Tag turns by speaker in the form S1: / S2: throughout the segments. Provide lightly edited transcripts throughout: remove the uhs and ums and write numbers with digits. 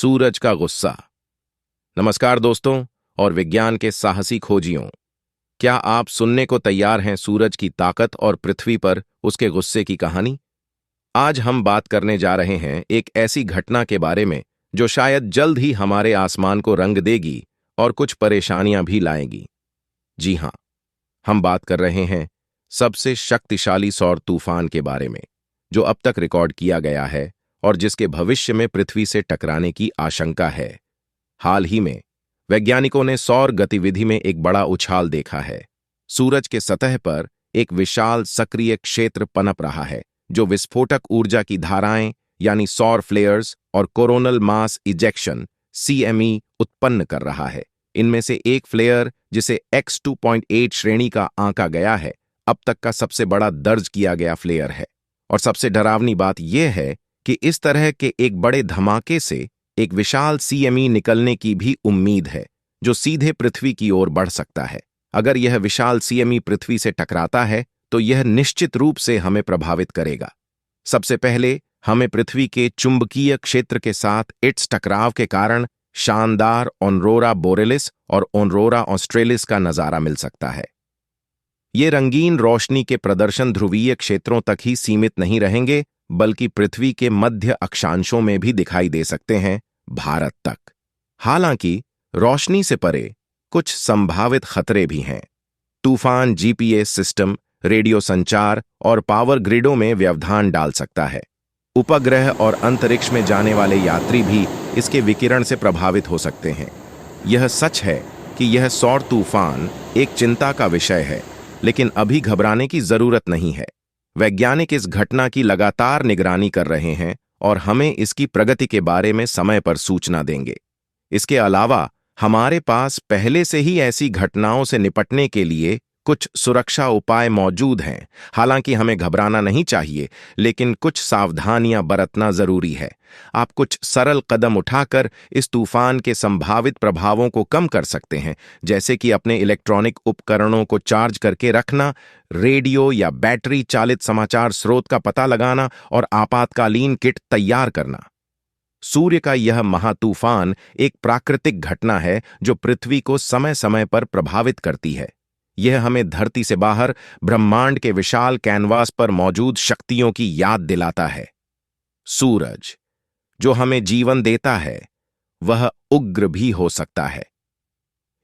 S1: सूरज का गुस्सा। नमस्कार दोस्तों और विज्ञान के साहसी खोजियों, क्या आप सुनने को तैयार हैं सूरज की ताकत और पृथ्वी पर उसके गुस्से की कहानी? आज हम बात करने जा रहे हैं एक ऐसी घटना के बारे में जो शायद जल्द ही हमारे आसमान को रंग देगी और कुछ परेशानियां भी लाएगी। जी हां, हम बात कर रहे हैं सबसे शक्तिशाली सौर तूफान के बारे में जो अब तक रिकॉर्ड किया गया है और जिसके भविष्य में पृथ्वी से टकराने की आशंका है। हाल ही में वैज्ञानिकों ने सौर गतिविधि में एक बड़ा उछाल देखा है। सूरज के सतह पर एक विशाल सक्रिय क्षेत्र पनप रहा है जो विस्फोटक ऊर्जा की धाराएं यानी सौर फ्लेयर्स और कोरोनल मास इजेक्शन सीएमई उत्पन्न कर रहा है। इनमें से एक फ्लेयर, जिसे X2.8 श्रेणी का आंका गया है, अब तक का सबसे बड़ा दर्ज किया गया फ्लेयर है। और सबसे डरावनी बात यह है कि इस तरह के एक बड़े धमाके से एक विशाल सीएमई निकलने की भी उम्मीद है जो सीधे पृथ्वी की ओर बढ़ सकता है। अगर यह विशाल सीएमई पृथ्वी से टकराता है तो यह निश्चित रूप से हमें प्रभावित करेगा। सबसे पहले हमें पृथ्वी के चुंबकीय क्षेत्र के साथ इट्स टकराव के कारण शानदार ऑरोरा बोरेलिस और ऑरोरा ऑस्ट्रेलिस का नजारा मिल सकता है। ये रंगीन रोशनी के प्रदर्शन ध्रुवीय क्षेत्रों तक ही सीमित नहीं रहेंगे बल्कि पृथ्वी के मध्य अक्षांशों में भी दिखाई दे सकते हैं, भारत तक। हालांकि रोशनी से परे कुछ संभावित खतरे भी हैं। तूफान जीपीएस सिस्टम, रेडियो संचार और पावर ग्रिडों में व्यवधान डाल सकता है। उपग्रह और अंतरिक्ष में जाने वाले यात्री भी इसके विकिरण से प्रभावित हो सकते हैं। यह सच है कि यह सौर तूफान एक चिंता का विषय है, लेकिन अभी घबराने की जरूरत नहीं है। वैज्ञानिक इस घटना की लगातार निगरानी कर रहे हैं और हमें इसकी प्रगति के बारे में समय पर सूचना देंगे। इसके अलावा हमारे पास पहले से ही ऐसी घटनाओं से निपटने के लिए कुछ सुरक्षा उपाय मौजूद हैं। हालांकि हमें घबराना नहीं चाहिए, लेकिन कुछ सावधानियां बरतना जरूरी है। आप कुछ सरल कदम उठाकर इस तूफान के संभावित प्रभावों को कम कर सकते हैं, जैसे कि अपने इलेक्ट्रॉनिक उपकरणों को चार्ज करके रखना, रेडियो या बैटरी चालित समाचार स्रोत का पता लगाना और आपातकालीन किट तैयार करना। सूर्य का यह महातूफान एक प्राकृतिक घटना है जो पृथ्वी को समय समय पर प्रभावित करती है। यह हमें धरती से बाहर ब्रह्मांड के विशाल कैनवास पर मौजूद शक्तियों की याद दिलाता है। सूरज, जो हमें जीवन देता है, वह उग्र भी हो सकता है।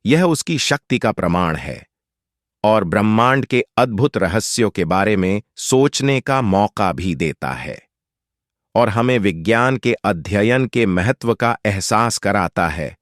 S1: यह उसकी शक्ति का प्रमाण है और ब्रह्मांड के अद्भुत रहस्यों के बारे में सोचने का मौका भी देता है और हमें विज्ञान के अध्ययन के महत्व का एहसास कराता है।